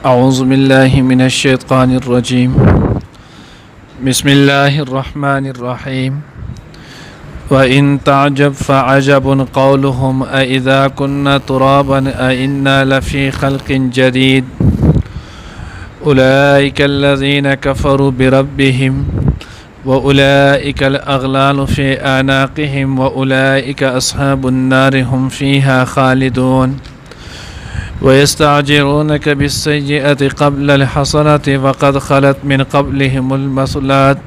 أعوذ بالله من الشيطان الرجيم. بسم الله الرحمن الرحيم. وإن تعجب فعجب قولهم أإذا كنا ترابا أإنا لفي خلق جديد أولئك الذين كفروا بربهم وأولئك الأغلال في أعناقهم وأولئك أصحاب النار هم فيها خالدون. ويستعجلونك بالسيئة قبل الحسنة وقد خلت من قبلهم المثلات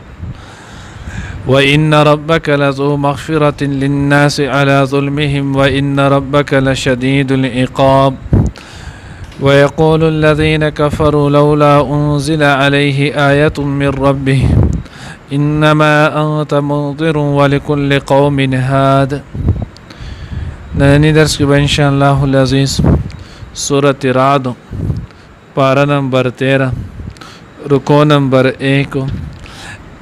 وإن ربك لذو مغفرة للناس على ظلمهم وإن ربك لشديد العقاب. ويقول الذين كفروا لولا أنزل عليه آية من ربه إنما أنت منذر ولكل قوم هاد. نانی درس کی ان شاء اللہ العزیز سورۃ رعد پارہ نمبر 13 رکوع نمبر 1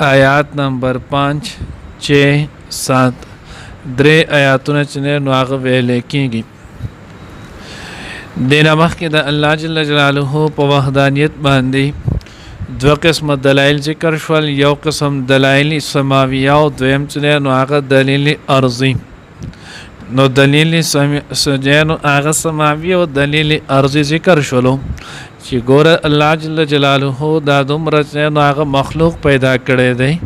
آیات نمبر 5 6 7 درې آیاتونه چې نو هغه ویل کېږي. دینه مخکې د الله جل جلاله په وحدانیت باندې دو قسم دلایل ذکر شول. یو قسم دلایل سماویه او دویم چې نو هغه دلیل ارضی. نو دلیل سجانو هغه سماوی او دلیل ارضی ذکر شولو چې ګوره الله جل جلاله دا دومره چې نو هغه مخلوق پیدا کړی دی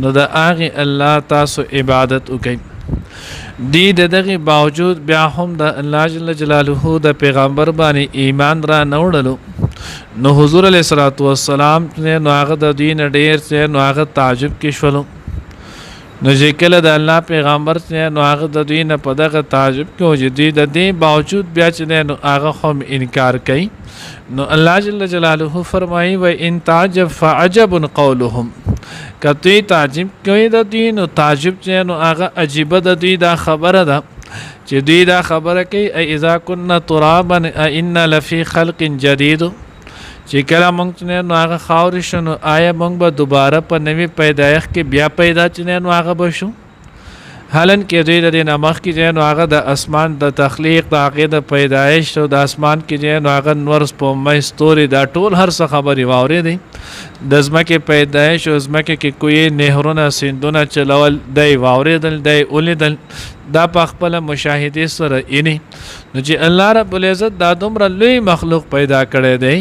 نو د هغه الله تاسو عبادت وکړئ. دی دغه باوجود بیا هم د الله جل جلاله د پیغمبر باندې ایمان را نه وړلو نو حضور علیه الصلاۃ والسلام نو هغه د دین ډیر چې نو هغه تعجب کې شولو. نو چې کله د الله پیغمبر چې نو هغه د دوی نه په دغه تعجب کې او چې دوی د دې باوجود بیا چې نو هغه هم انکار کوي نو الله جل جلاله فرمایي و ان تعجب فعجب قولهم. که دوی تعجب کوي د دوی نو تعجب چې نو هغه عجیبه د دوی دا خبره ده چې دوی دا خبره کوي اذا كنا ترابا ائنا لفي خلق جديد چې کله مونږ نو هغه خاورې شنو آیا مونږ به دوباره په نوې پیدایښت کې بیا پیدا چې نو هغه بشو. حالن کې دوی د دې نمخ کې نو هغه د اسمان د تخلیق د هغې د پیدایش او د اسمان کې نو هغه نور سپوږمۍ ستوري دا ټول هر څه خبرې واورېدې. د ځمکې پیدایش او ځمکې کې کوی نهرونه سیندونه چلول دی واورېدل دی ولیدل دا په خپل مشاهدې سره اینی. نو چې الله رب العزت دا دومره لوی مخلوق پیدا کړی دی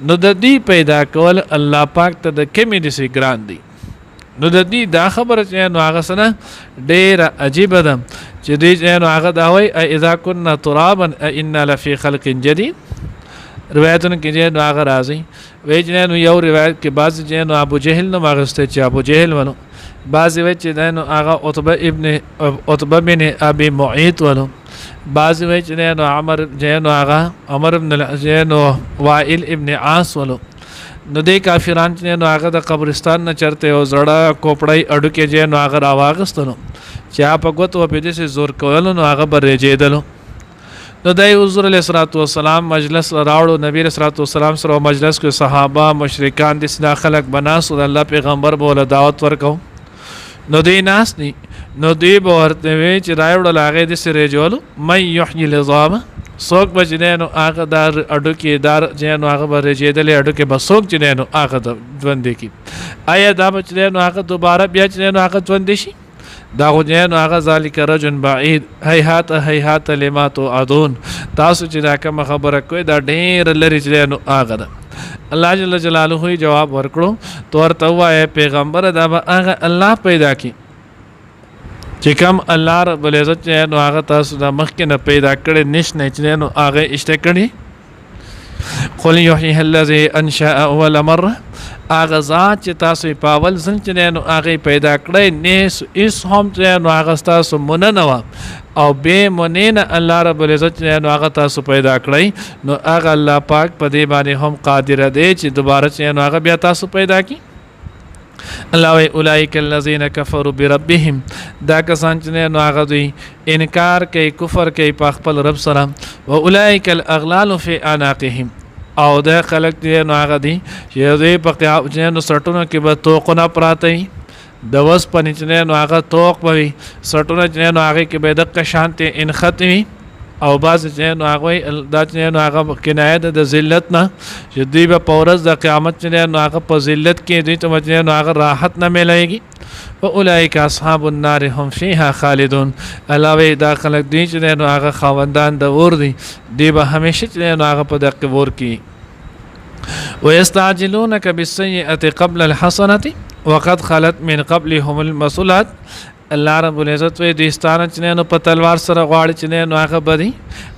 نو د دې پیدا کول الله پاک ته د کمی دسي ګران دی. نو د دې دا خبره چې نو هغه سره ډیره عجیبه ده چې دوی نو هغه دا وایي اذا كنا ترابا ائنا لفي خلق جديد. روایتونه کې نو هغه راځي وایي چې نو یو روایت کې بعض چې نو ابو جهل نو ماغسته چې ابو جهل ونو بعض وایي چې نو هغه عتبه بن ابي معيط ونو بعض وایي چې نو عمر بن نو وائل ابن عاص ونو. نو دې کافران چې نو هغه د قبرستان نه چرته او زړه کوپړی اډو کې نو هغه راواغستنو چې په ګوتو په دې زور کول نو هغه برېجېدلو. نو د حضور علیه الصلاۃ والسلام مجلس راوړو نبی علیه الصلاۃ والسلام سره مجلس کې صحابه مشرکان د سنا خلق بناسو د الله پیغمبر بوله دعوت ورکو. نو دې ناس ني نو دې به ورته وی چې راوړل هغه د سره جوړو مې یحیی العظام څوک به چې نو هغه دار اډو کې دار چې نو هغه برېجېدلې اډو کې به څوک چې نو هغه ژوند کی آیا دا به چې نو هغه دوباره بیا چې نو هغه ژوند شي دا خو نو هغه ذالک رجل بعید هیهات هیهات لما توعدون. تاسو چې دا کوم خبره کوي دا ډېر لري چې نو هغه ده. الله جل جلاله جواب ورکړو تو ورته وایي پیغمبر دا به هغه الله پیدا کی چې کوم الله رب العزت نو هغه تاسو د مخکې نه پیدا کړي نشنه چې نو هغه اشته کړي. قل یحیی الذی انشأ اول مره هغه ذات چې تاسو په اول ځل چې نو هغه پیدا کړی نیس اس هم چې نو هغه تاسو مونږ نه او به مونږ نه الله رب العزت نو هغه تاسو پیدا کړی نو هغه الله پاک په دې باندې هم قادر دی چې دوباره چې نو هغه بیا تاسو پیدا کی. الله وی اولئک الذین کفروا بربهم دا کسان چې نو هغه دوی انکار کوي کفر کوي په خپل رب سره و اولئک الاغلال فی اعناقهم او دا خلق دی نو هغه دی چې دوی په قیامت نو سټونو کې به توقونه پراته د وس پنځنه نو هغه توق وي سټونه چې نو هغه کې به د شانته ان ختمي او بعض چې نو هغه دا چې نو هغه کنایه ده د ذلت نه چې دوی به په ورځ د قیامت چې نو هغه په ذلت کې دوی ته چې نو هغه راحت نه ملایږي واولئک اصحاب النار هم فيها خالدون علاوه دا خلک دوی چې نو هغه خاوندان د اور دي دی به همیشه چې نو هغه په دغه ور کې ويستعجلونك بالسيئة قبل الحسنة وقد خلت من قبلهم المثلات الله رب العزت وی دوستانه چې نو په تلوار سره غواړي چې نو هغه بدی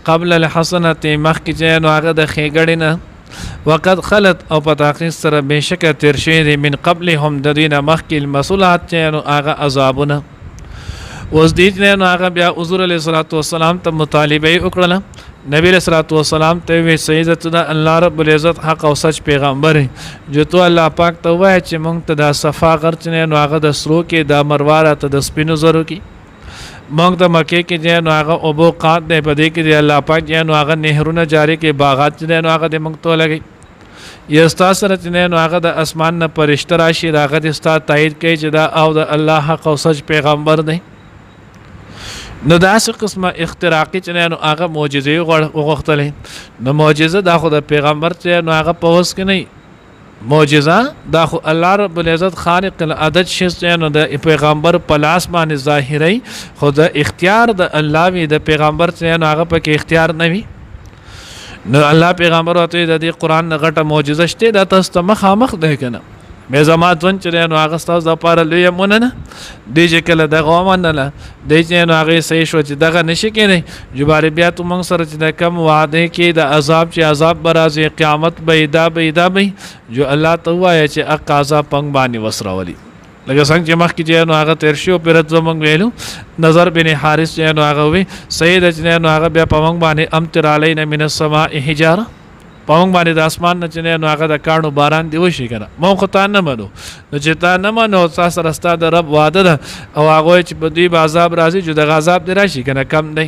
قبل الحسنة مخکې چې نو هغه د خېګړې نه وقد خلت او په تاخير سره بشکه تیر شوی دي من قبلهم د دینه مخکې المثلات چې نو هغه عذابونه اوس دې نو هغه بیا حضور علیه الصلاۃ والسلام ته مطالبه وکړه نبی علیہ الصلوۃ والسلام ته وی سیدتنا الله رب العزت حق او سچ پیغمبر جو تو الله پاک ته وای چې مونږ ته د صفا غرچ نه نو هغه د سرو کې د مرواره ته د سپینو زرو کې مونږ ته مکه کې چې نو هغه او بو قات نه پدې کې الله پاک چې نو هغه نهرونه جاری کې باغات چې نو هغه د مونږ ته لګي یستا سره چې نو هغه د اسمان نه پرشتہ راشي راغه د استا تایید کوي چې دا او د الله حق او سچ پیغمبر دی نو داسې قسمه اختراقی چې نو هغه معجزې وغوښتلې نو معجزه دا خو د پیغمبر چې نو هغه په وس کې نه معجزه دا خو الله رب العزت خالق العدد شخص نو د پیغمبر په لاس باندې ظاهري خو د اختیار د الله وی د پیغمبر چې نو هغه په کې اختیار نه وي نو الله پیغمبر ته د دې قران غټه معجزه شته د تاسو ته مخامخ ده کنه مې زما ځون چې نو هغه تاسو د پاره لوی موننه دی چې کله دغه ومنله دی چې نو هغه صحیح شو چې دغه نشي کېنی جبار بیا تو موږ سره چې د کم وعده کې د عذاب چې عذاب برازي قیامت به دا جو الله ته وایي چې اق عذاب پنګ باندې وسراولي لکه څنګه چې مخکې چې نو هغه تیر شو پیرت زمونږ ویلو نظر بن حارث چې نو هغه وی سید چې نو هغه بیا په موږ باندې امطر علینا من السماء حجاره پاونګ باندې د اسمان نه چې نو هغه د کانو باران دی وشي کنه مو خو تا نه منو نو چې تا نه منو تاسو راستا د رب وعده ده او هغه چې په دې عذاب راځي چې د عذاب دی راشي کنه کم دی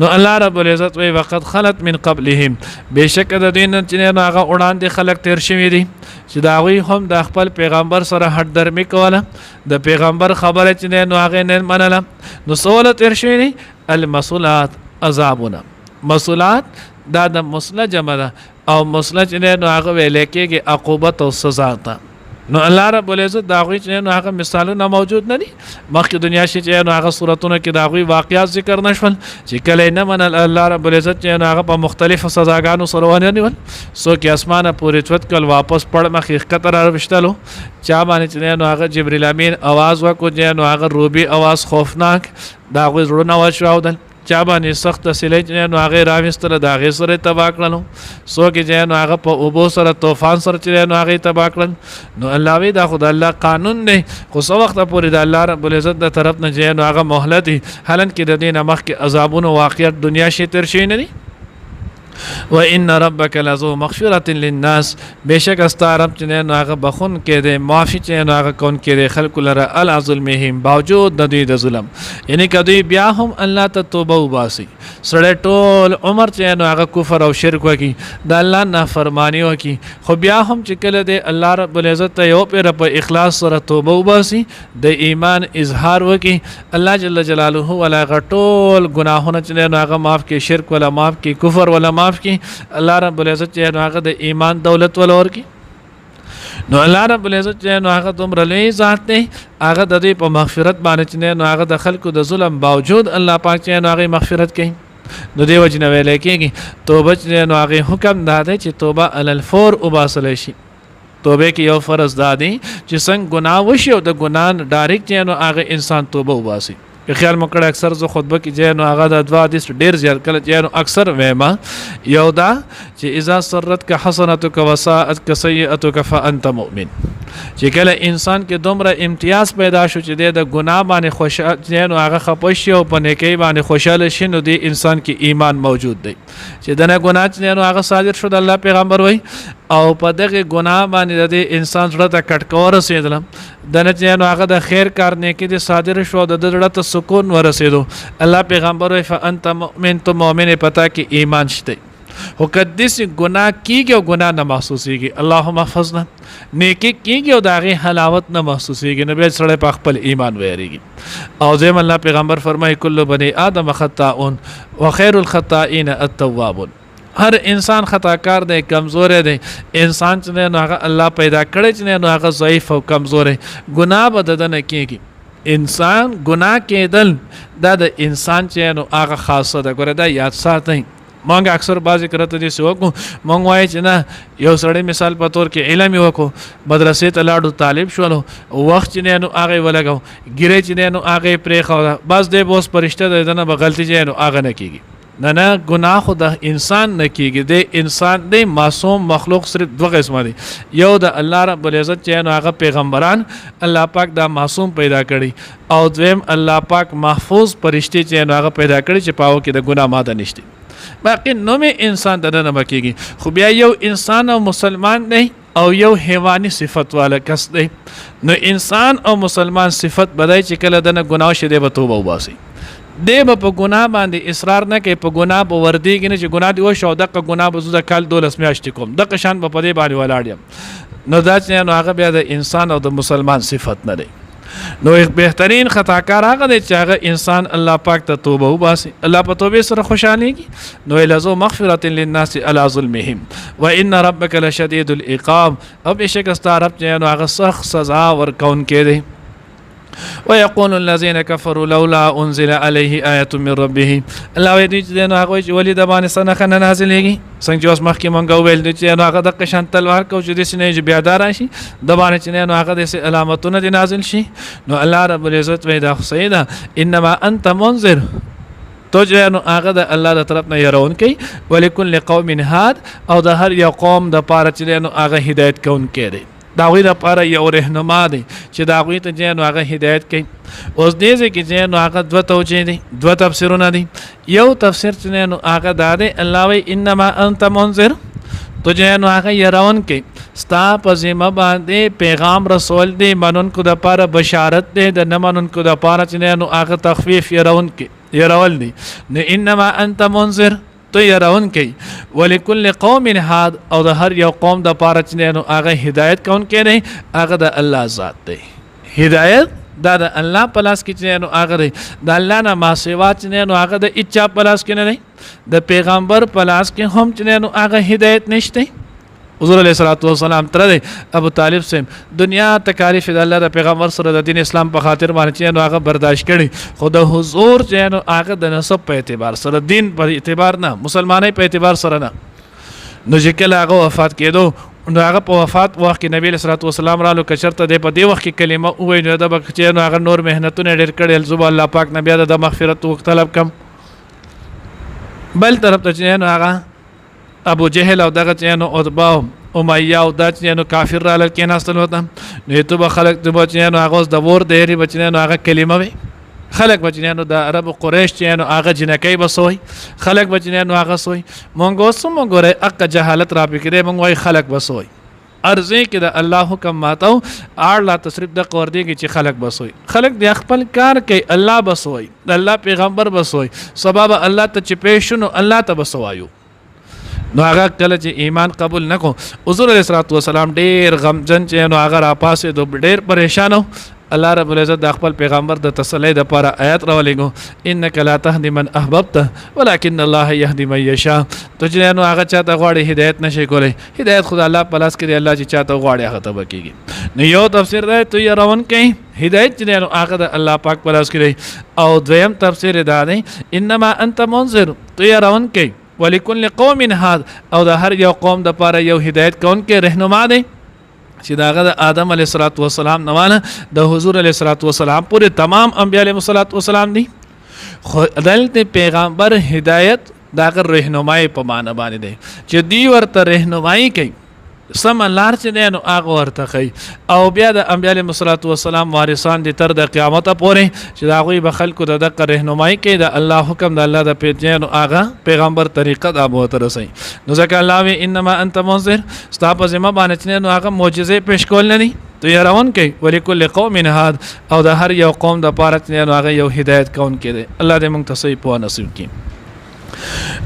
نو الله رب العزت وی وقت خلت من قبلهم بشک د دین چې نو هغه وړاندې خلک تیر شوی دي چې دا وی هم د خپل پیغمبر سره حد درمي کوله د پیغمبر خبره چې نو هغه نه منله نو سوال تیر شوی دي المسلات عذابنا مسلات دا د مسله جمع ده او مسله چې نو هغه ویل کېږي عقوبت او سزا ته نو الله رب العزت دا غوي چې نو هغه مثالونه موجود نه دي مخکې دنیا شي چې نو هغه صورتونه کې دا غوي واقعیات ذکر نشول چې کله نه من الله رب العزت چې نو هغه په مختلفو سزاګانو سره ونیول سو کې اسمانه پورې چوت کل واپس پړ مخې خطر راوښتلو چا باندې چې نو هغه جبرئیل امین आवाज وکړو چې نو هغه روبي आवाज خوفناک دا غوي زړه واچاودل چا باندې سخت سلیج نو هغه راوستل دا هغه سره تبا کړنو سو کې نو هغه په اوبو سره طوفان سره چې نو هغه تبا کړن نو الله وی دا خدای الله قانون دی خو څو وخت پورې د الله رب العزت د طرف نه چې نو هغه مهلت هلن کې د دینه مخ کې عذابونو واقعیت دنیا شي تر شي نه دي وان ربک لذو مغفرة للناس بشک استرب چې نو هغه بخون کې د معافي چې نو هغه کون کې د خلق لره الظلمهم باوجود د دوی د ظلم یعنی کدی بیا هم الله ته توبه وباسي سړی ټول عمر چې نو هغه کفر او شرک وکي د الله نافرمانی وکي خو بیا هم چې کله د الله رب العزت ته یو پیر په اخلاص سره توبه وباسي د ایمان اظهار وکي الله جل جلاله ولا غټول گناهونه چې نو هغه معاف کې شرک ولا معاف کې کفر ولا معاف کی الله رب العزت چې نو هغه د ایمان دولت ولور کی نو الله رب العزت چې نو هغه دومره لوی ذات دی هغه د دې په مغفرت باندې چې نو هغه د خلکو د ظلم باوجود الله پاک چې نو هغه مغفرت کوي نو دی وجنه ویل کېږي توبه چې نو هغه حکم داده چې توبه علی الفور وباسل شي توبه کې یو فرض دادی چې څنګه ګناه وشي او د ګناه ډایرکټ چې نو هغه انسان توبه وباسي خیال مکړه اکثر زه خطبه کې چې نو هغه د دوا حدیث ډیر زیات کله چې نو اکثر وېما یو دا چې اذا سرتک حسنتک وساءتک سیئتک فانت مؤمن چې کله انسان کې دومره امتیاز پیدا شو چې د ګناه باندې خوشاله نو هغه خپشي او په نیکی باندې خوشاله شي نو د انسان کې ایمان موجود دی چې دنه ګناه چې نو هغه صادر شو د الله پیغمبر وای او په دغه ګناه باندې د انسان زړه ته کټکور رسیدل دنه چې نو هغه د خیر کار نیکی د صادر شو د زړه ته سکون ورسېدو الله پیغمبر وای فانت مؤمن تو مؤمن پتا کې ایمان شته خو که داسې ګناه کېږي او ګناه نه محسوسېږي اللهم احفظنا نیکي کېږي او د هغې حلاوت نه محسوسېږي نو بیا سړی په خپل ایمان ویریږي او دویم الله پیغمبر فرمایي کل بني آدم خطاؤن وخیر الخطائین التوابون هر انسان خطاکار دی کمزوری دی انسان چې دی نو هغه الله پیدا کړی چې دی نو هغه ضعیف او کمزوری ګناه به د ده نه کېږي انسان ګناه کېدل دا د انسان چې نو هغه خاصه ده ګوره دا یاد ساتئ مونږ اکثر بعضې کرته داسې وکړو مونږ وایو چې نه یو سړی مثال په طور کې علم یې وکړو مدرسې ته لاړو طالب شولو وخت چې دی نو هغه یې ولګو ګیرې چې دی نو هغه یې پرېښوده بس دی به اوس فرشته دی د نه به غلطي چې نو هغه نه کېږي نه ګناه خو د انسان نه کېږي د انسان دی معصوم مخلوق صرف دوه قسمه دی یو د الله رب العزت چې نو هغه پیغمبران الله پاک دا معصوم پیدا کړي او دویم الله پاک محفوظ فرشتې چې نو هغه پیدا کړي چې پاو کې د ګناه ماده نشته باقي نومې انسان د نه بکېږي خو بیا یو انسان او مسلمان دی او یو حیواني صفت والا کس دی نو انسان او مسلمان صفت بدای چې کله د نه ګناه شي دی به توبه وباسي دی به په ګناه باندې اصرار نه کوي په ګناه به وردېږي نه چې ګناه دې وشو او دغه ګناه به زه د کال 12 میاشتې کوم دغه شان به په دې باندې ولاړ یم نو دا چې نو هغه بیا د انسان او د مسلمان صفت نه دی نو بهترین خطاکار هغه دی چې هغه انسان الله پاک ته توبه وباسي الله په توبې سره خوشحالېږي نو لذو مغفرة للناس على ظلمهم وان ربک لشدید العقاب او بېشکه ستا رب چې نو هغه سخت سزا ورکوونکی دی ويقول الذين كفروا لولا انزل عليه آية من ربه الله وی دوی چې نو هغه چې ولې د باندې څه نښه نه نازلېږي څنګه چې اوس مخکې مونږ وویل چې نو هغه دغه شان تلوار کو چې داسې نه چې بیا دا راشي د باندې چې نو هغه داسې علامتونه دې نازل شي نو الله رب العزت وی دا خو صحیح ده انما انت منذر تو چې نو هغه د الله د طرف نه یارونکی ولکل قوم هاد او د هر یو قوم د پاره چې نو هغه هدایت کوونکی دی د هغوی دپاره یو رهنما دی چې د هغوی ته چې نو هغه هدایت کوي اوس دې ځای کې چې نو هغه دوه توجیه دي دوه تفسیرونه دي یو تفسیر چې نو هغه دا دی الله وایي انما انت منذر تو چې نو هغه یارونکی ستا په ذمه باندې پیغام رسول دی منونکو دپاره بشارت دی د نه منونکو دپاره چې نو هغه تخفیف یارول دی نو انما انت منذر تو یارونکی ولکل قوم هاد او د هر یو قوم د پاره چې نو هغه هدایت کوونکی دی هغه د الله ذات دی هدایت دا د الله په لاس کې چې نو هغه دی د الله نه ما سوا چې نو هغه د اچا په لاس کې نه دی د پیغمبر په لاس کې هم چې نو هغه هدایت نشته حضور علیه الصلاۃ والسلام تر دی ابو طالب سیم دنیا تکالیف د الله د پیغمبر سره د دین اسلام په خاطر باندې چې نو هغه برداشت کړي خو د حضور چې نو هغه د نسب په اعتبار سره دین په اعتبار نه مسلمانۍ په اعتبار سره نه نو چې کله هغه وفات کېدو نو هغه په وفات وخت کې نبی علیه الصلاۃ والسلام رالو کچرته دی په دې وخت کې کلمه ووایي نو د چې نو هغه نور مهنتونه ډېر کړي زه به الله پاک نه بیا د مغفرت طلب کم بل طرف ته چې نو هغه ابو جهل او دغه چې نو عتبه امیه او دا چې نو کافر را لکه ناستل وته نو ته به خلک ته چې نو هغه د ور دی بچنه نو هغه کلمه وي خلک بچنه نو د عرب قریش چې نو هغه جنکی بسوي خلک بچنه نو هغه سوي مونږ اوسم ګوره اق جهالت را پکې مونږ وای خلک بسوي ارزه کې د الله حکم ماتو اړ لا تصریف د قور دی چې خلک بسوي خلک د خپل کار کوي الله بسوي د الله پیغمبر بسوي سبب الله ته چې پېښنو الله ته بسوایو نو هغه کله چې ایمان قبول نکو حضور علیه الصلاۃ والسلام ډیر غمجن چې نو هغه را پاسې دو ډیر پریشان الله رب العزت د خپل پیغمبر د تسلی د لپاره آیات راولېږو انک لا تهدی من احببت ولکن الله یهدی من یشاء ته چې نو هغه چاته غواړي هدایت نشي کولی هدایت خدای الله په لاس کې دی الله چې چاته غواړي هغه ته بکیږي نو یو تفسیر دی تو یې روان کوي هدایت چې نو هغه د الله پاک په لاس کې دی او دویم تفسیر دا دی انما انت منذر تو یې روان کوي ولکل قوم هاد او د هر یو قوم د پاره یو هدایت کوونکی رهنما دی چې داغه د آدم علیه الصلاۃ والسلام نواله د حضور علیه الصلاۃ والسلام پورې تمام انبیاء علیهم الصلاۃ والسلام دي خو دلته پیغمبر هدایت داغه رهنمایي په معنی باندې دی چې دی ورته رهنمایي کوي سم لار چې دی نو هغه ورته کوي او بیا د انبیاء علیهم الصلاۃ والسلام وارثان دي تر د قیامت پورې چې د هغوی به خلکو د دغه رهنمایي کوي د الله حکم د الله د پیجن او هغه پیغمبر طریقه د ابو تر رسي نو ځکه الله وی انما انت منذر ستا په ذمه باندې چې نو هغه معجزې پیش کول نه دي تو یې روان کوي ولکل قوم هاد او د هر یو قوم د پاره چې نو هغه یو هدایت کوونکی دی الله دې موږ ته صحیح په نصیب کړي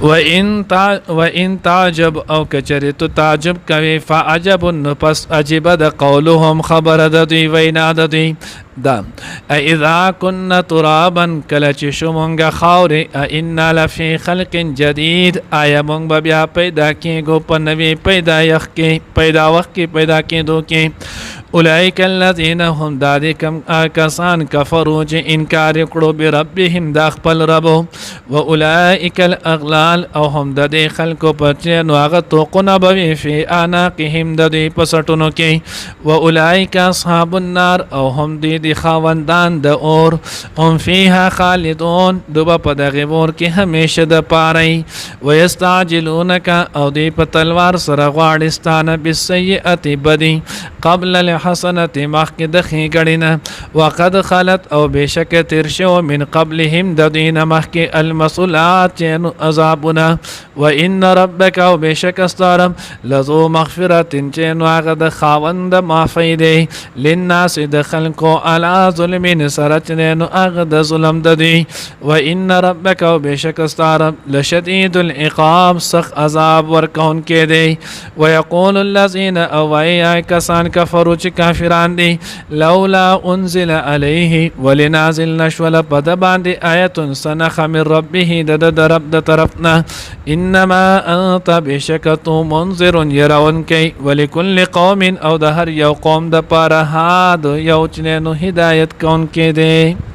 وإن تعجب او کچری تو تعجب کوي فعجب نو پس عجب د قولهم خبر د دوی وینا د دوی دا اذا كنا ترابا کله چې شومونګه خاورې انا لفي خلق جديد آیا مونږ به بیا پیدا کېږو په نوي پیدایښت کې پیدا وخت کې پیدا کېدو کې اولئک الذین هم دادی کم کسان کفرو چې انکار کړو بربهم د خپل رب و اولئک الاغلال او هم د دې خلکو په چې نو هغه توقونه به فی اناقهم د دې په سټونو کې و اولئک اصحاب النار او هم دې خاوندان د اور هم فیها خالدون دوبه په دغه اور کې همیشه د پاره و یستعجلونک او دې په تلوار سره غواړي ستانه بالسیئه بدی قبل حسنت مخک د خېګړینا وقد خلت او بشک تیر شو من قبلهم د دین مخک المسؤولات عذابنا وان ربک او بشک استرم لذو مغفرت چنو هغه د خاوند معافی دی للناس د خلقو علی ظلم سرچنو هغه د ظلم د دی وان ربک او بشک استرم لشدید العقاب سخت عذاب ورکون کې دی ويقول الذين او اي کسان کفروا کافران دي لولا انزل عليه ولنازل نشول پد باندې آیت سنخ من ربه د رب د طرفنا انما انت بشکتو منذر يرون کی ولكل قوم او د هر یو قوم د پاره هاد یو چنه هدایت کون کې دي